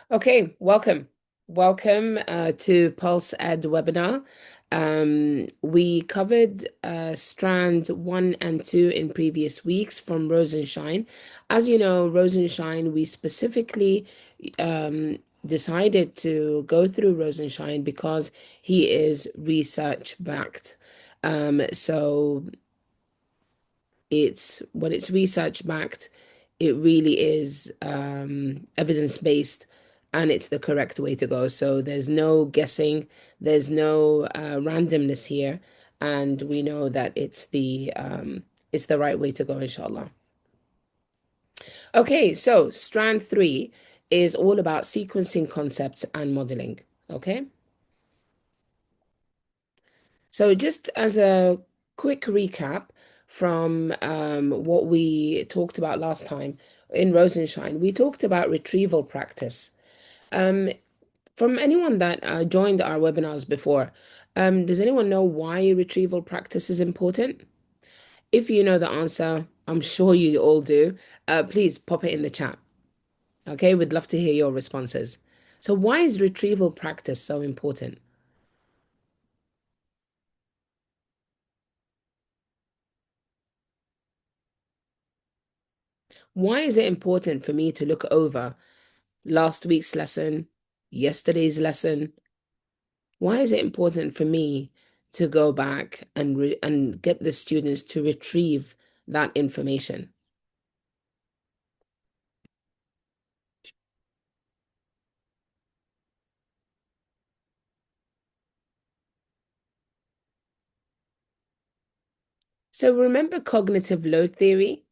Okay, welcome. Welcome to PulseED webinar. We covered Strand 1 and 2 in previous weeks from Rosenshine. As you know, Rosenshine, we specifically decided to go through Rosenshine because he is research backed. So it's when it's research backed, it really is evidence based and it's the correct way to go. So there's no guessing, there's no randomness here, and we know that it's the right way to go, inshallah. Okay, so strand 3 is all about sequencing concepts and modeling. Okay. So, just as a quick recap from what we talked about last time in Rosenshine, we talked about retrieval practice. Um, from anyone that joined our webinars before, does anyone know why retrieval practice is important? If you know the answer, I'm sure you all do. Please pop it in the chat. Okay, we'd love to hear your responses. So, why is retrieval practice so important? Why is it important for me to look over last week's lesson, yesterday's lesson? Why is it important for me to go back and get the students to retrieve that information? So remember cognitive load theory?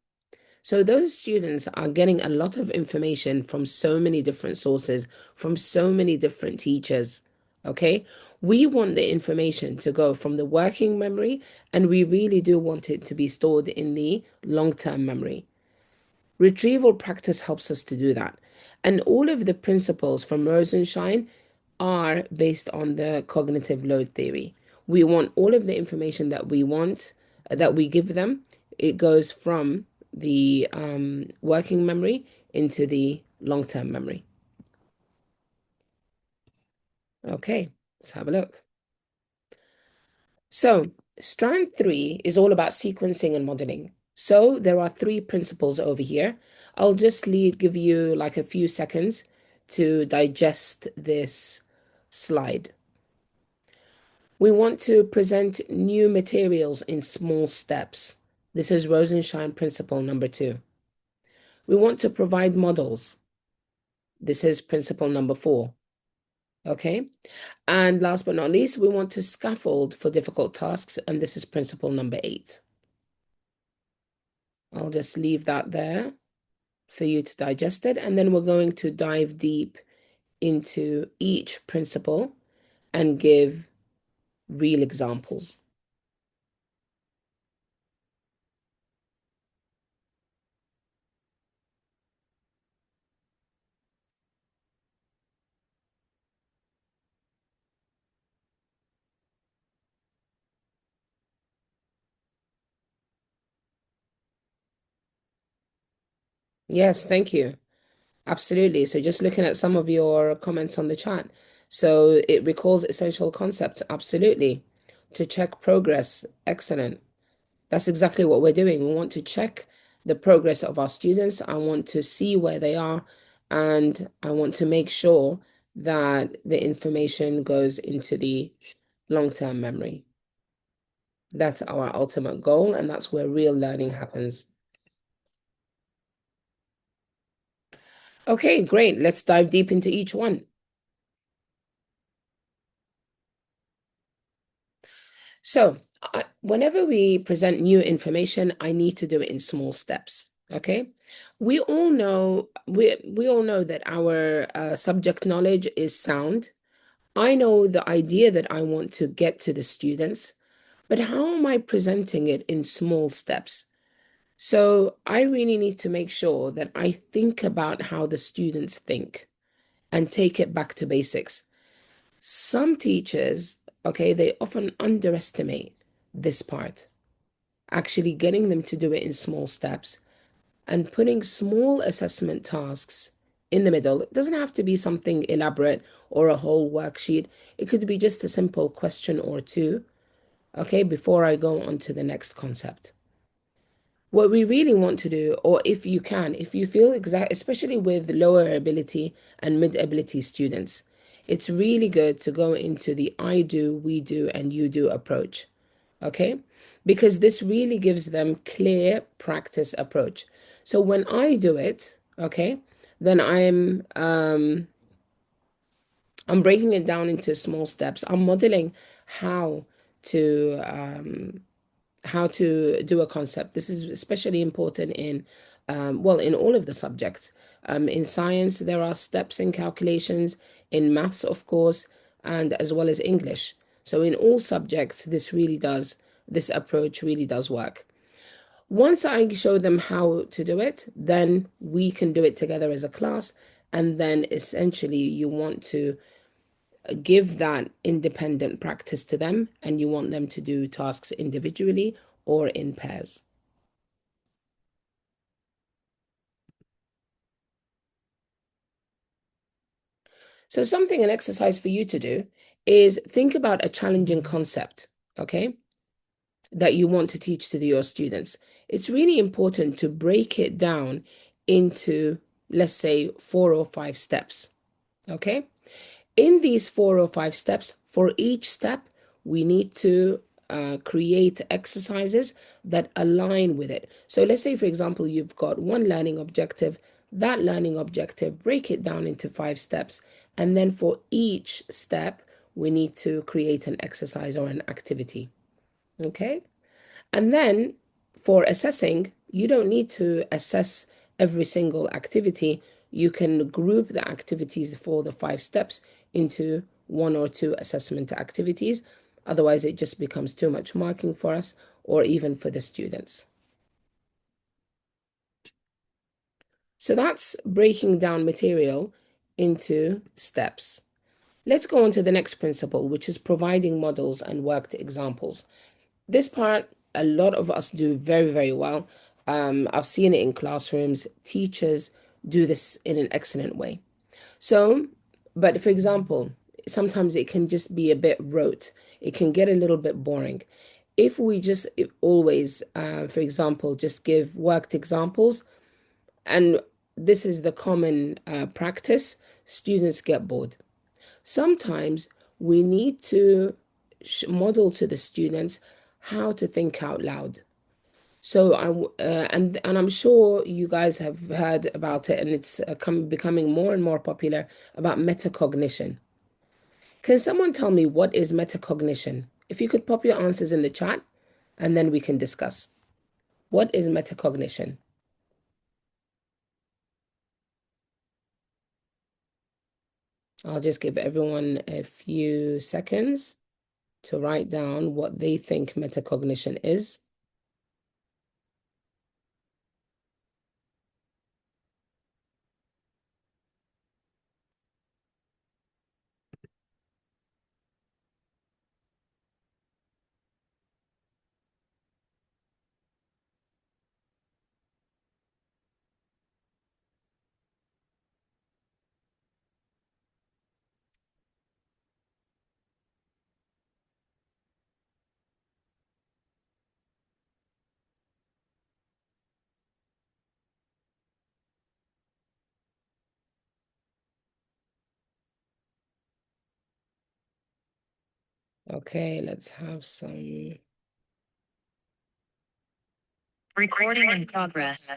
So those students are getting a lot of information from so many different sources, from so many different teachers. Okay, we want the information to go from the working memory, and we really do want it to be stored in the long-term memory. Retrieval practice helps us to do that. And all of the principles from Rosenshine are based on the cognitive load theory. We want all of the information that we want, that we give them, it goes from the working memory into the long-term memory. Okay, let's have a look. So, strand 3 is all about sequencing and modeling. So, there are three principles over here. I'll just give you like a few seconds to digest this slide. We want to present new materials in small steps. This is Rosenshine principle number 2. We want to provide models. This is principle number 4. Okay. And last but not least, we want to scaffold for difficult tasks. And this is principle number 8. I'll just leave that there for you to digest it. And then we're going to dive deep into each principle and give real examples. Yes, thank you. Absolutely. So just looking at some of your comments on the chat. So it recalls essential concepts. Absolutely. To check progress. Excellent. That's exactly what we're doing. We want to check the progress of our students. I want to see where they are, and I want to make sure that the information goes into the long-term memory. That's our ultimate goal, and that's where real learning happens. Okay, great. Let's dive deep into each one. So, whenever we present new information, I need to do it in small steps. Okay, we all know that our subject knowledge is sound. I know the idea that I want to get to the students, but how am I presenting it in small steps? So I really need to make sure that I think about how the students think and take it back to basics. Some teachers, okay, they often underestimate this part, actually getting them to do it in small steps and putting small assessment tasks in the middle. It doesn't have to be something elaborate or a whole worksheet. It could be just a simple question or two, okay, before I go on to the next concept. What we really want to do, or if you can, if you feel exact, especially with lower ability and mid ability students, it's really good to go into the I do, we do, and you do approach. Okay? Because this really gives them clear practice approach. So when I do it, okay, then I'm breaking it down into small steps. I'm modeling how to do a concept. This is especially important in, well, in all of the subjects. In science, there are steps in calculations, in maths, of course, and as well as English. So in all subjects, this approach really does work. Once I show them how to do it, then we can do it together as a class. And then essentially, you want to give that independent practice to them, and you want them to do tasks individually or in pairs. So, an exercise for you to do is think about a challenging concept, okay, that you want to teach to your students. It's really important to break it down into, let's say, 4 or 5 steps, okay? In these 4 or 5 steps, for each step, we need to create exercises that align with it. So let's say, for example, you've got one learning objective. That learning objective, break it down into 5 steps. And then for each step, we need to create an exercise or an activity. Okay? And then for assessing, you don't need to assess every single activity. You can group the activities for the 5 steps into 1 or 2 assessment activities. Otherwise, it just becomes too much marking for us or even for the students. So that's breaking down material into steps. Let's go on to the next principle, which is providing models and worked examples. This part, a lot of us do very, very well. I've seen it in classrooms. Teachers do this in an excellent way. So, but for example, sometimes it can just be a bit rote. It can get a little bit boring. If we just always, for example, just give worked examples, and this is the common practice, students get bored. Sometimes we need to model to the students how to think out loud. So and I'm sure you guys have heard about it, and it's becoming more and more popular about metacognition. Can someone tell me what is metacognition? If you could pop your answers in the chat, and then we can discuss. What is metacognition? I'll just give everyone a few seconds to write down what they think metacognition is. Okay, let's have some. Recording in progress.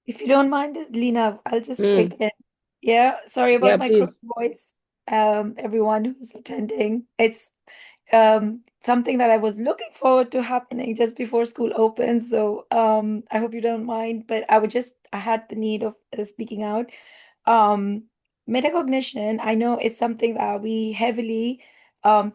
If you don't mind, Lena, I'll just Mm, break in. Yeah, sorry yeah, about my crook please. voice. Everyone who's attending. It's something that I was looking forward to happening just before school opens. So I hope you don't mind, but I had the need of speaking out. Um, Metacognition, I know it's something that we heavily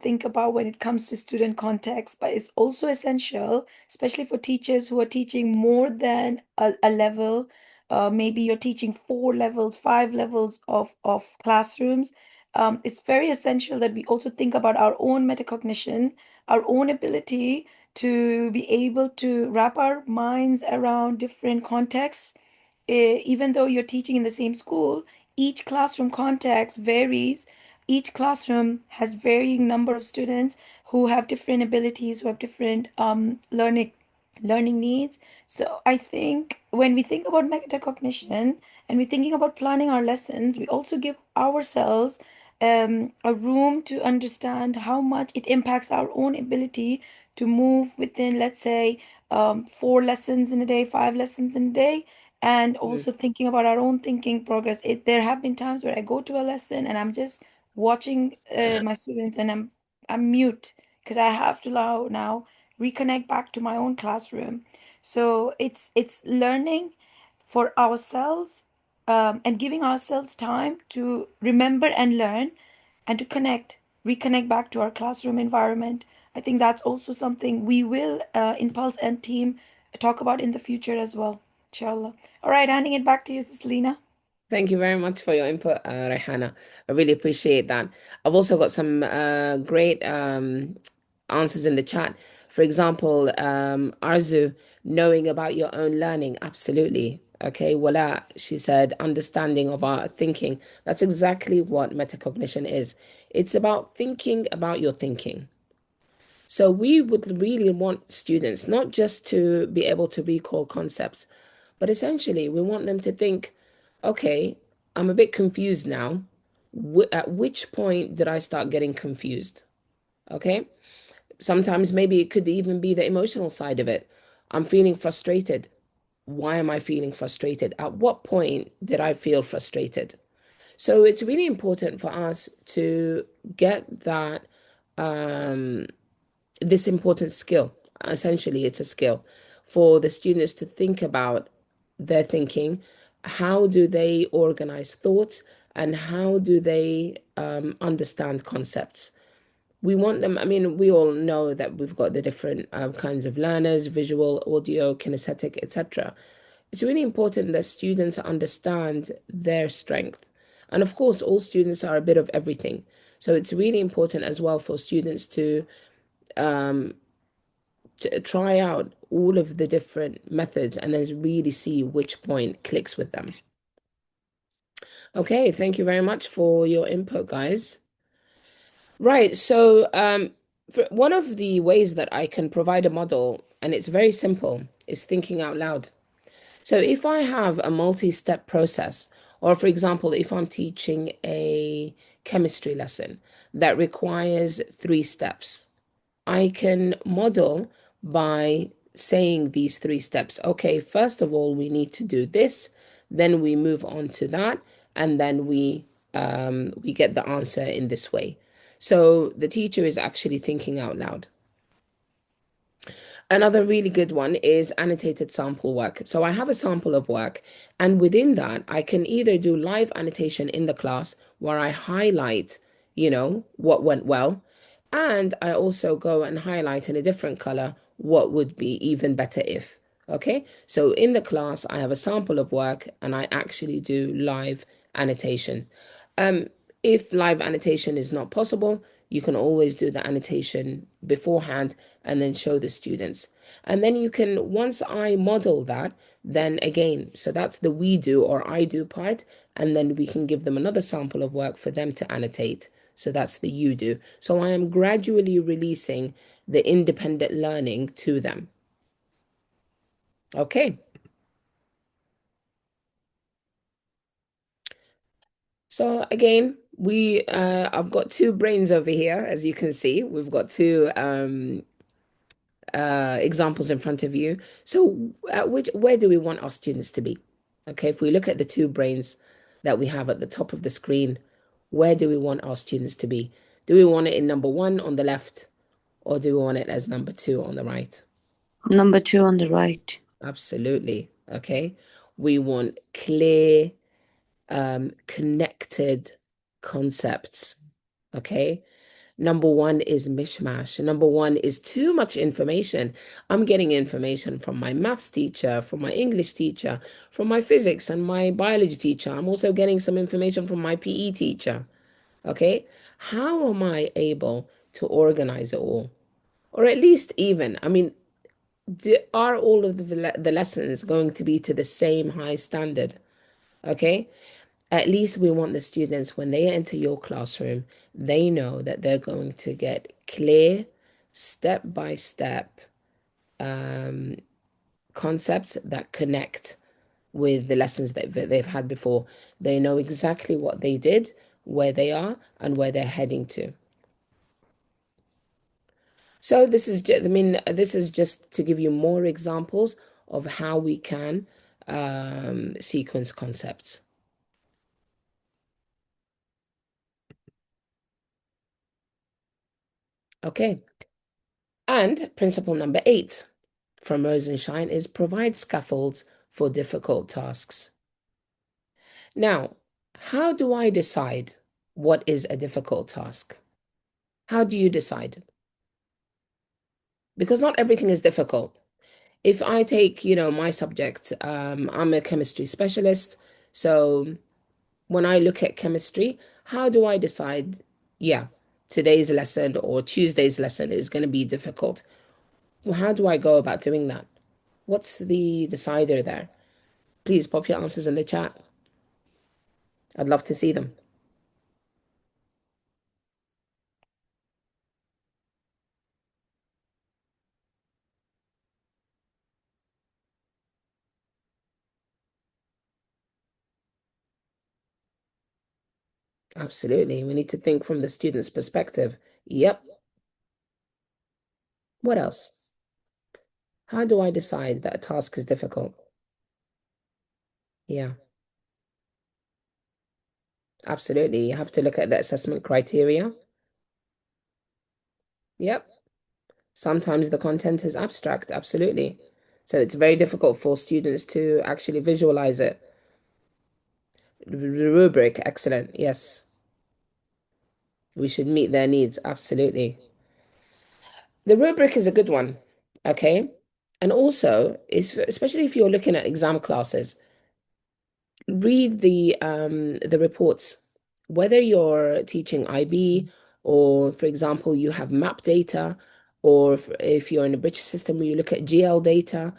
think about when it comes to student context, but it's also essential, especially for teachers who are teaching more than a level. Maybe you're teaching 4 levels, 5 levels of classrooms. it's very essential that we also think about our own metacognition, our own ability to be able to wrap our minds around different contexts. Even though you're teaching in the same school, each classroom context varies. Each classroom has varying number of students who have different abilities, who have different learning needs. So I think when we think about metacognition and we're thinking about planning our lessons, we also give ourselves a room to understand how much it impacts our own ability to move within, let's say, 4 lessons in a day, 5 lessons in a day, and Mm. also thinking about our own thinking progress. There have been times where I go to a lesson and I'm just watching my students and I'm mute because I have to now reconnect back to my own classroom. So it's learning for ourselves, and giving ourselves time to remember and learn and to reconnect back to our classroom environment. I think that's also something we will, in Pulse and team, talk about in the future as well, inshallah. All right, handing it back to you, Sis Lena. Thank you very much for your input, Rehana. I really appreciate that. I've also got some great answers in the chat. For example, Arzu, knowing about your own learning. Absolutely. Okay. Wala, she said, understanding of our thinking. That's exactly what metacognition is. It's about thinking about your thinking. So we would really want students not just to be able to recall concepts, but essentially we want them to think, okay, I'm a bit confused now. At which point did I start getting confused? Okay. Sometimes maybe it could even be the emotional side of it. I'm feeling frustrated. Why am I feeling frustrated? At what point did I feel frustrated? So it's really important for us to get that this important skill. Essentially, it's a skill for the students to think about their thinking. How do they organize thoughts and how do they understand concepts? We want them, I mean, we all know that we've got the different kinds of learners, visual, audio, kinesthetic, etc. It's really important that students understand their strength. And of course, all students are a bit of everything. So it's really important as well for students to try out all of the different methods and then really see which point clicks with them. Okay, thank you very much for your input, guys. Right, so one of the ways that I can provide a model, and it's very simple, is thinking out loud. So if I have a multi-step process, or for example, if I'm teaching a chemistry lesson that requires 3 steps, I can model by saying these 3 steps. Okay, first of all, we need to do this, then we move on to that, and then we get the answer in this way. So the teacher is actually thinking out loud. Another really good one is annotated sample work. So I have a sample of work, and within that, I can either do live annotation in the class where I highlight, what went well, and I also go and highlight in a different color what would be even better if. Okay, so in the class, I have a sample of work and I actually do live annotation. Um, if live annotation is not possible, you can always do the annotation beforehand and then show the students. And then you can, once I model that, then again, so that's the we do or I do part, and then we can give them another sample of work for them to annotate. So that's the you do. So I am gradually releasing the independent learning to them. Okay. So again, I've got 2 brains over here, as you can see. We've got two examples in front of you. So where do we want our students to be? Okay, if we look at the 2 brains that we have at the top of the screen, where do we want our students to be? Do we want it in number 1 on the left, or do we want it as number 2 on the right? Number 2 on the right. Absolutely. Okay. We want clear, connected concepts. Okay. Number 1 is mishmash. Number 1 is too much information. I'm getting information from my maths teacher, from my English teacher, from my physics and my biology teacher. I'm also getting some information from my PE teacher. Okay, how am I able to organize it all? Or at least even, I mean, are all of the lessons going to be to the same high standard? Okay, at least we want the students, when they enter your classroom, they know that they're going to get clear, step by step concepts that connect with the lessons that they've had before. They know exactly what they did, where they are, and where they're heading to. So this is just, I mean, this is just to give you more examples of how we can sequence concepts. Okay. And principle number 8 from Rosenshine is provide scaffolds for difficult tasks. Now, how do I decide what is a difficult task? How do you decide? Because not everything is difficult. If I take, my subject, I'm a chemistry specialist. So when I look at chemistry, how do I decide, yeah, today's lesson or Tuesday's lesson is going to be difficult? Well, how do I go about doing that? What's the decider there? Please pop your answers in the chat. I'd love to see them. Absolutely. We need to think from the student's perspective. Yep. What else? How do I decide that a task is difficult? Yeah, absolutely. You have to look at the assessment criteria. Yep. Sometimes the content is abstract. Absolutely. So it's very difficult for students to actually visualize it. The rubric, excellent. Yes. We should meet their needs. Absolutely. The rubric is a good one. Okay. And also, especially if you're looking at exam classes, read the reports, whether you're teaching IB or, for example, you have map data, or if you're in a British system where you look at GL data,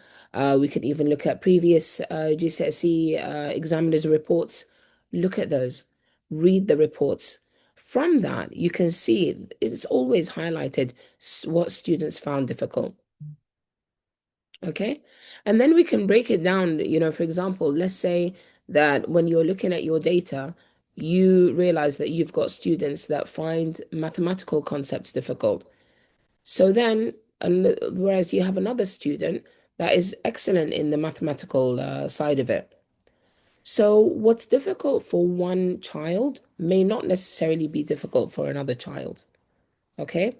we could even look at previous GCSE examiners' reports. Look at those, read the reports. From that, you can see it's always highlighted what students found difficult. Okay. And then we can break it down, for example, let's say that when you're looking at your data, you realize that you've got students that find mathematical concepts difficult. So then, and whereas you have another student that is excellent in the mathematical side of it. So what's difficult for one child may not necessarily be difficult for another child. Okay.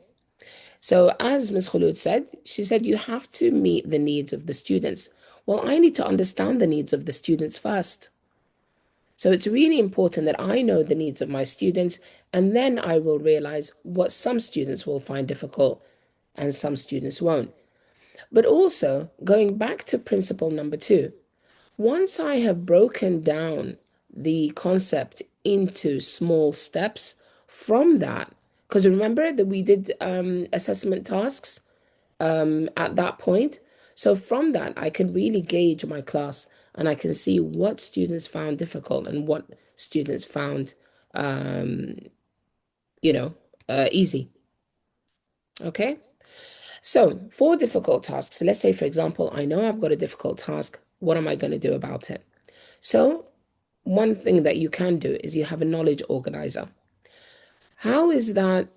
So, as Ms. Khulud said, she said you have to meet the needs of the students. Well, I need to understand the needs of the students first. So, it's really important that I know the needs of my students, and then I will realize what some students will find difficult and some students won't. But also, going back to principle number 2, once I have broken down the concept into small steps from that, because remember that we did assessment tasks at that point. So from that, I can really gauge my class and I can see what students found difficult and what students found, um, easy. Okay. So for difficult tasks, let's say, for example, I know I've got a difficult task. What am I going to do about it? So one thing that you can do is you have a knowledge organizer. How is that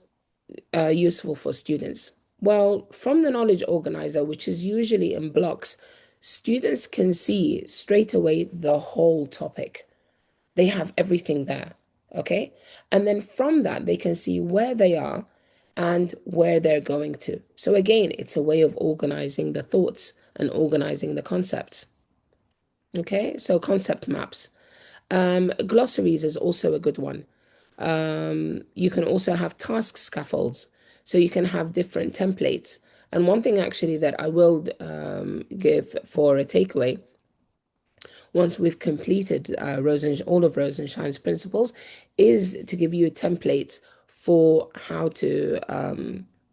useful for students? Well, from the knowledge organizer, which is usually in blocks, students can see straight away the whole topic. They have everything there, okay? And then from that, they can see where they are and where they're going to. So again, it's a way of organizing the thoughts and organizing the concepts. Okay, so concept maps. Glossaries is also a good one. You can also have task scaffolds. So you can have different templates. And one thing actually that I will give for a takeaway, once we've completed all of Rosenshine's principles, is to give you templates for how to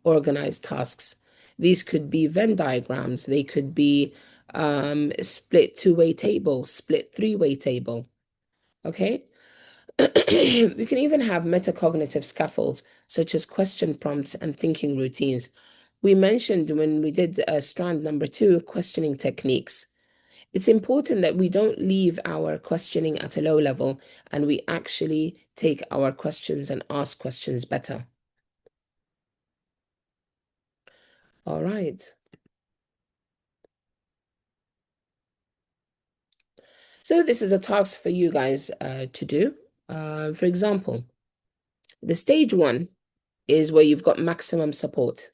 organize tasks. These could be Venn diagrams, they could be split two-way table, split three-way table. Okay. We can even have metacognitive scaffolds, such as question prompts and thinking routines. We mentioned when we did strand number 2, questioning techniques. It's important that we don't leave our questioning at a low level and we actually take our questions and ask questions better. All right. So this is a task for you guys to do. For example, the stage 1 is where you've got maximum support.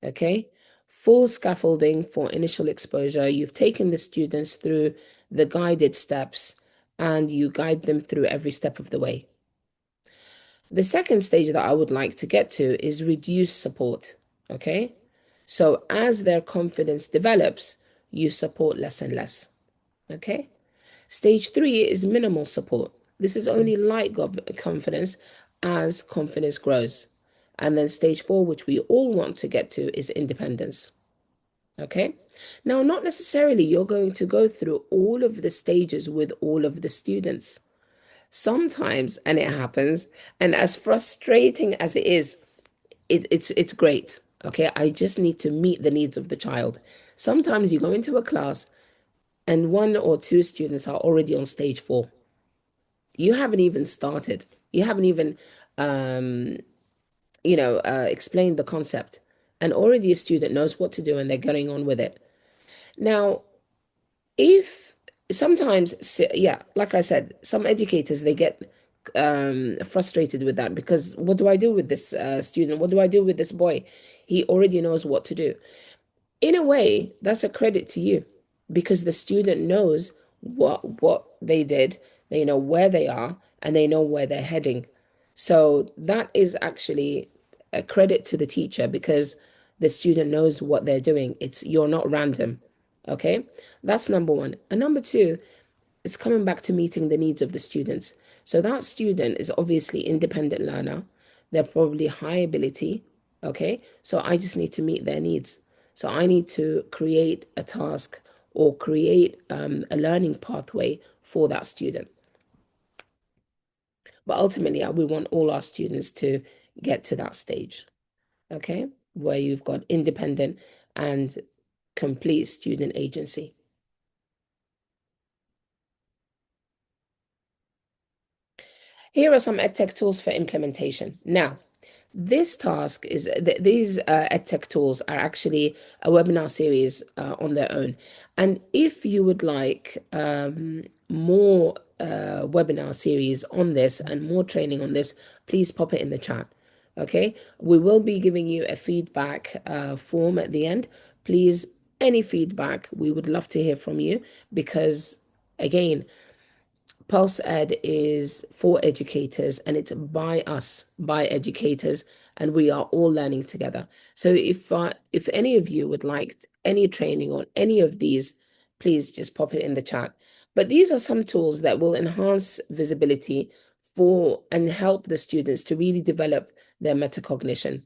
Okay. Full scaffolding for initial exposure. You've taken the students through the guided steps and you guide them through every step of the way. The second stage that I would like to get to is reduce support. Okay. So as their confidence develops, you support less and less. Okay. Stage 3 is minimal support. This is only light confidence as confidence grows. And then stage 4, which we all want to get to, is independence. Okay. Now, not necessarily you're going to go through all of the stages with all of the students. Sometimes, and it happens, and as frustrating as it is, it's great. Okay. I just need to meet the needs of the child. Sometimes you go into a class and 1 or 2 students are already on stage 4. You haven't even started. You haven't even, explained the concept. And already a student knows what to do and they're getting on with it. Now, if sometimes, yeah, like I said, some educators, they get frustrated with that because what do I do with this student? What do I do with this boy? He already knows what to do. In a way, that's a credit to you because the student knows what they did, they know where they are, and they know where they're heading. So that is actually a credit to the teacher because the student knows what they're doing. You're not random. Okay, that's number 1. And number 2, it's coming back to meeting the needs of the students. So that student is obviously independent learner. They're probably high ability. Okay, so I just need to meet their needs. So I need to create a task or create a learning pathway for that student. But ultimately, we want all our students to get to that stage, okay, where you've got independent and complete student agency. Here are some EdTech tools for implementation. Now, this task is these EdTech tools are actually a webinar series on their own. And if you would like more webinar series on this and more training on this, please pop it in the chat. Okay, we will be giving you a feedback form at the end. Please, any feedback, we would love to hear from you because, again, PulseED is for educators and it's by us, by educators, and we are all learning together. So if any of you would like any training on any of these, please just pop it in the chat. But these are some tools that will enhance visibility for and help the students to really develop their metacognition.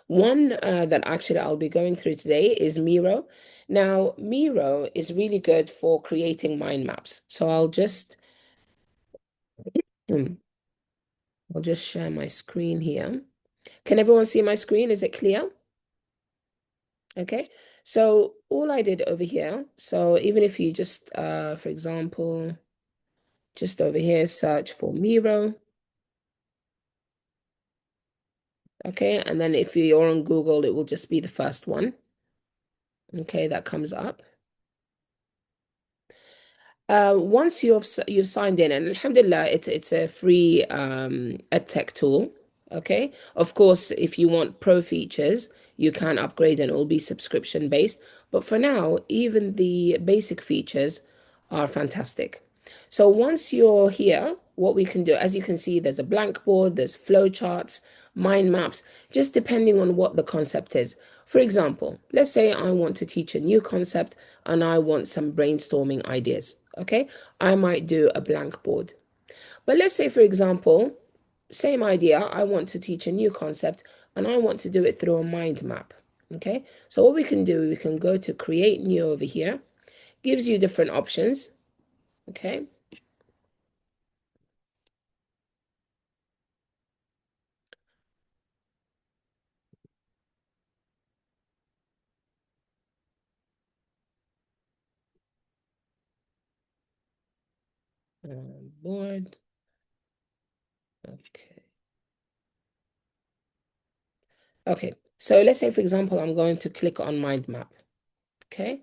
One that actually I'll be going through today is Miro. Now, Miro is really good for creating mind maps. So I'll just share my screen here. Can everyone see my screen? Is it clear? Okay. So all I did over here, so even if you just, for example, just over here, search for Miro. Okay. And then if you're on Google, it will just be the first one. Okay, that comes up. Once you've signed in, and alhamdulillah, it's a free EdTech tool. Okay. Of course, if you want pro features, you can upgrade and it will be subscription based. But for now, even the basic features are fantastic. So once you're here, what we can do, as you can see, there's a blank board, there's flow charts. mind maps, just depending on what the concept is. For example, let's say I want to teach a new concept and I want some brainstorming ideas. Okay, I might do a blank board. But let's say, for example, same idea, I want to teach a new concept and I want to do it through a mind map. Okay, so what we can do, we can go to create new over here, gives you different options. Okay, board. Okay. Okay, so let's say, for example, I'm going to click on mind map. Okay,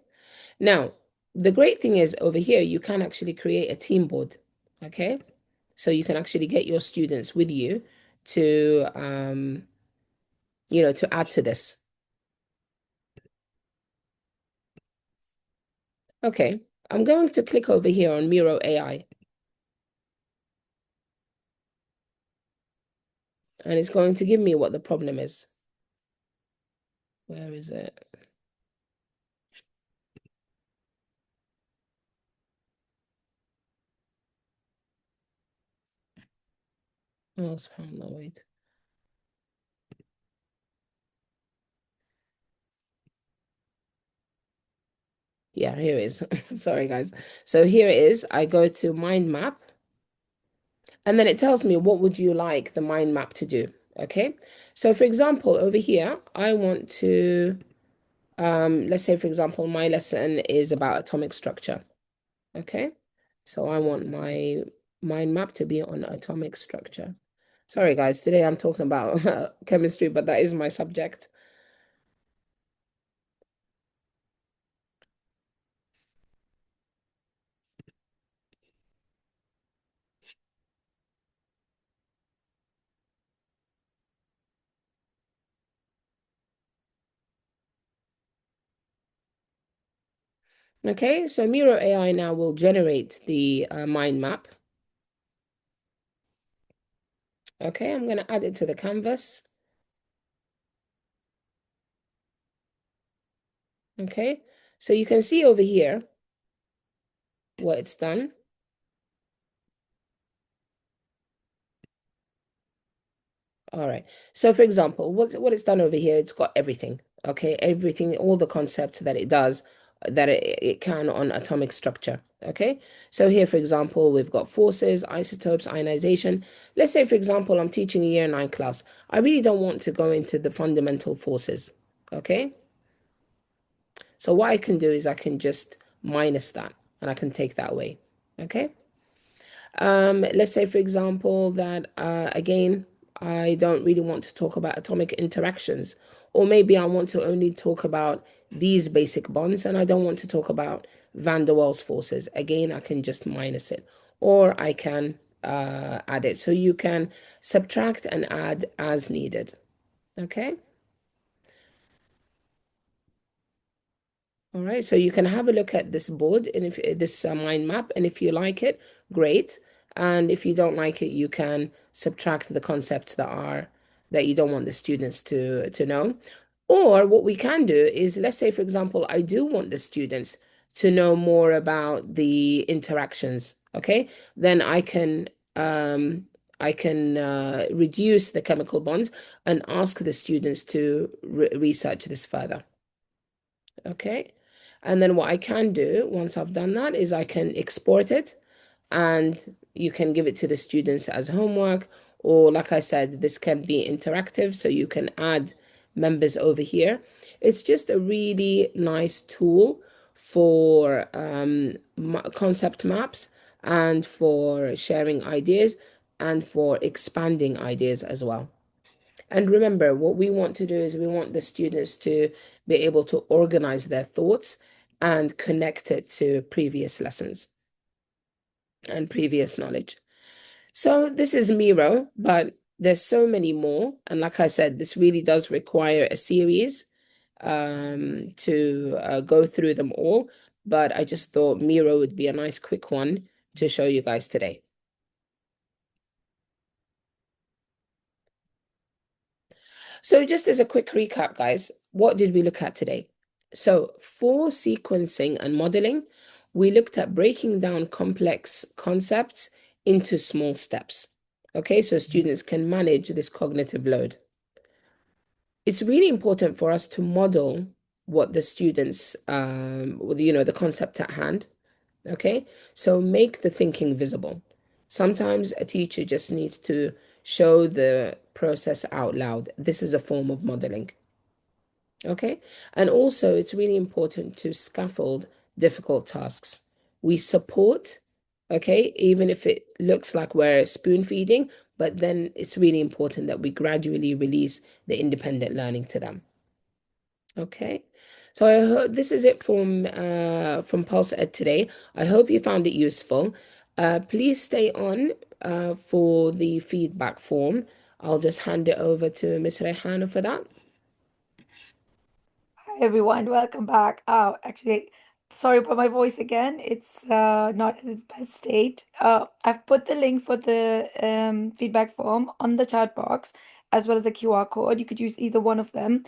now the great thing is over here, you can actually create a team board. Okay, so you can actually get your students with you to, to add to this. Okay, I'm going to click over here on Miro AI, and it's going to give me what the problem is. Where is it? Oh, no, wait. Yeah, here it is. Sorry, guys. So here it is. I go to mind map, and then it tells me what would you like the mind map to do. Okay. So for example, over here, I want to, let's say, for example, my lesson is about atomic structure. Okay. So I want my mind map to be on atomic structure. Sorry, guys. Today I'm talking about chemistry, but that is my subject. Okay, so Miro AI now will generate the mind map. Okay, I'm going to add it to the canvas. Okay, so you can see over here what it's done. All right. So for example, what it's done over here, it's got everything. Okay, everything, all the concepts that it does, that it can on atomic structure. Okay. So here, for example, we've got forces, isotopes, ionization. Let's say, for example, I'm teaching a year 9 class. I really don't want to go into the fundamental forces. Okay. So what I can do is I can just minus that and I can take that away. Okay. Let's say, for example, that again, I don't really want to talk about atomic interactions, or maybe I want to only talk about these basic bonds and I don't want to talk about van der Waals forces. Again, I can just minus it, or I can add it. So you can subtract and add as needed. Okay. All right, so you can have a look at this board and if this mind map, and if you like it, great. And if you don't like it, you can subtract the concepts that you don't want the students to know. Or what we can do is, let's say, for example, I do want the students to know more about the interactions. Okay, then I can reduce the chemical bonds and ask the students to research this further. Okay. And then what I can do once I've done that is I can export it and you can give it to the students as homework. Or like I said, this can be interactive, so you can add members over here. It's just a really nice tool for concept maps and for sharing ideas and for expanding ideas as well. And remember, what we want to do is we want the students to be able to organize their thoughts and connect it to previous lessons and previous knowledge. So this is Miro, but there's so many more. And like I said, this really does require a series to go through them all. But I just thought Miro would be a nice quick one to show you guys today. So just as a quick recap, guys, what did we look at today? So for sequencing and modeling, we looked at breaking down complex concepts into small steps. Okay, so students can manage this cognitive load. It's really important for us to model what the students, the concept at hand. Okay, so make the thinking visible. Sometimes a teacher just needs to show the process out loud. This is a form of modeling. Okay, and also it's really important to scaffold difficult tasks. We support, okay, even if it looks like we're spoon feeding, but then it's really important that we gradually release the independent learning to them. Okay, so I hope this is it from PulseED today. I hope you found it useful. Please stay on for the feedback form. I'll just hand it over to Miss Rehana for that. Hi everyone, welcome back. Actually, sorry about my voice again. It's not in its best state. I've put the link for the feedback form on the chat box as well as the QR code. You could use either one of them.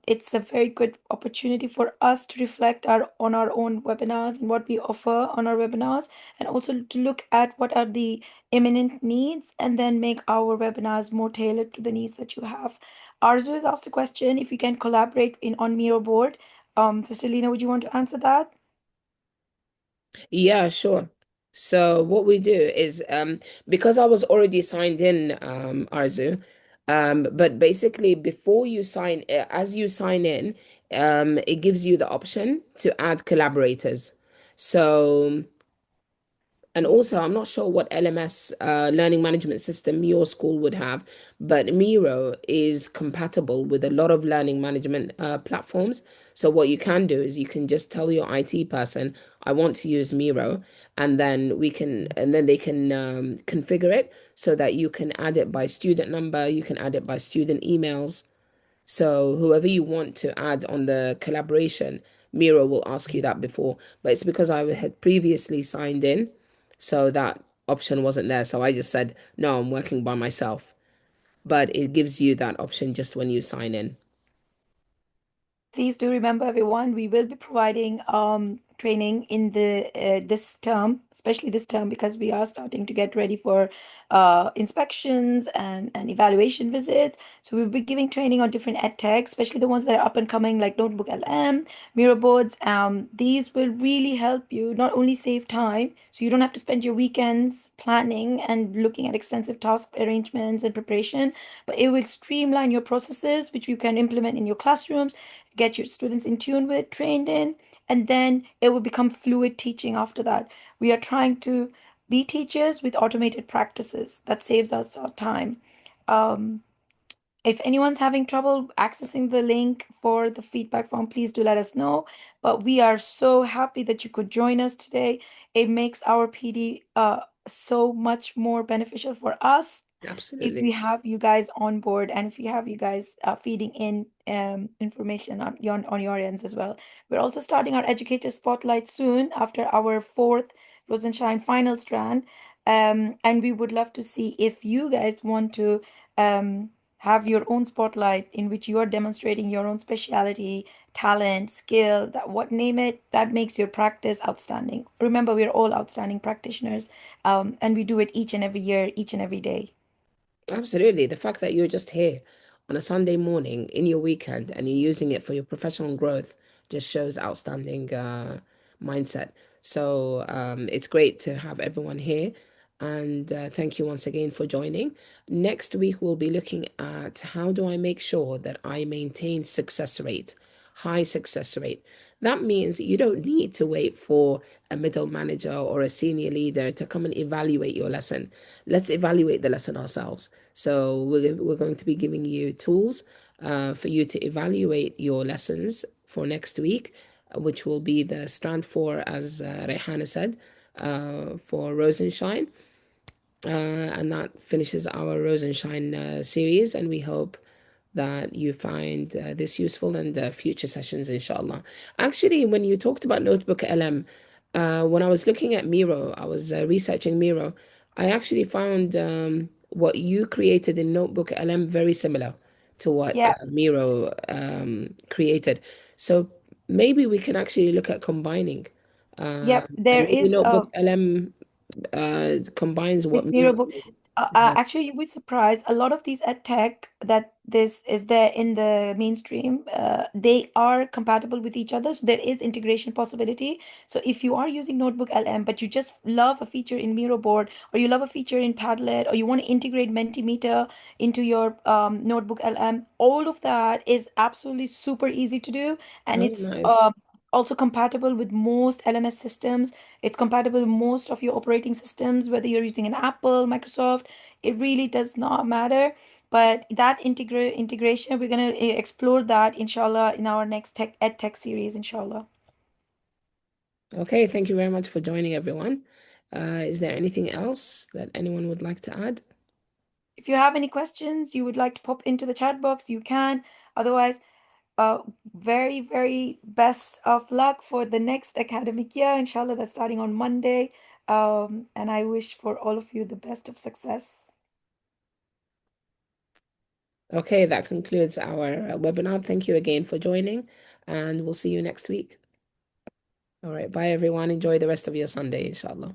It's a very good opportunity for us to reflect on our own webinars and what we offer on our webinars, and also to look at what are the imminent needs and then make our webinars more tailored to the needs that you have. Arzu has asked a question if we can collaborate in on Miro board. Sister Lena, would you want to answer that? Yeah, sure. So what we do is because I was already signed in, Arzu, but basically before you as you sign in, it gives you the option to add collaborators. So and also, I'm not sure what LMS learning management system your school would have, but Miro is compatible with a lot of learning management platforms. So what you can do is you can just tell your IT person, I want to use Miro, and then they can configure it so that you can add it by student number, you can add it by student emails. So whoever you want to add on the collaboration, Miro will ask you that before. But it's because I had previously signed in, so that option wasn't there. So I just said, no, I'm working by myself. But it gives you that option just when you sign in. Please do remember, everyone, we will be providing training in the this term, especially this term, because we are starting to get ready for inspections and evaluation visits. So we'll be giving training on different ed tech, especially the ones that are up and coming, like Notebook LM, Miro boards. These will really help you not only save time, so you don't have to spend your weekends planning and looking at extensive task arrangements and preparation, but it will streamline your processes, which you can implement in your classrooms, get your students in tune with, trained in, and then it will become fluid teaching after that. We are trying to be teachers with automated practices that saves us our time. Um, if anyone's having trouble accessing the link for the feedback form, please do let us know. But we are so happy that you could join us today. It makes our PD so much more beneficial for us if we Absolutely. have you guys on board and if we have you guys feeding in information on your ends as well. We're also starting our educator spotlight soon after our fourth Rosenshine final strand. And we would love to see if you guys want to have your own spotlight in which you are demonstrating your own speciality, talent, skill, that what name it, that makes your practice outstanding. Remember, we're all outstanding practitioners, and we do it each and every year, each and every day. Absolutely. The fact that you're just here on a Sunday morning in your weekend and you're using it for your professional growth just shows outstanding mindset. So it's great to have everyone here. And thank you once again for joining. Next week, we'll be looking at how do I make sure that I maintain success rate, high success rate. That means you don't need to wait for a middle manager or a senior leader to come and evaluate your lesson. Let's evaluate the lesson ourselves. So we're going to be giving you tools for you to evaluate your lessons for next week, which will be the Strand 4, as Rehana said, for Rosenshine. And that finishes our Rosenshine series. And we hope that you find this useful and future sessions, inshallah. Actually, when you talked about Notebook LM, when I was looking at Miro, I was researching Miro, I actually found what you created in Notebook LM very similar to what Yeah, Miro created. So maybe we can actually look at combining. yep. And There maybe is Notebook LM combines what with Miro. Miro. Yeah. Actually, you would be surprised. A lot of these ed tech that this is there in the mainstream, they are compatible with each other. So there is integration possibility. So if you are using Notebook LM, but you just love a feature in Miro board, or you love a feature in Padlet, or you want to integrate Mentimeter into your Notebook LM, all of that is absolutely super easy to do, and Oh, it's nice. also compatible with most LMS systems. It's compatible with most of your operating systems, whether you're using an Apple, Microsoft, it really does not matter. But that integration, we're going to explore that, inshallah, in our next ed tech series, inshallah. Okay, thank you very much for joining, everyone. Is there anything else that anyone would like to add? If you have any questions you would like to pop into the chat box, you can. Otherwise, uh, very, very best of luck for the next academic year. Inshallah, that's starting on Monday. And I wish for all of you the best of success. Okay, that concludes our webinar. Thank you again for joining, and we'll see you next week. All right, bye everyone. Enjoy the rest of your Sunday, inshallah.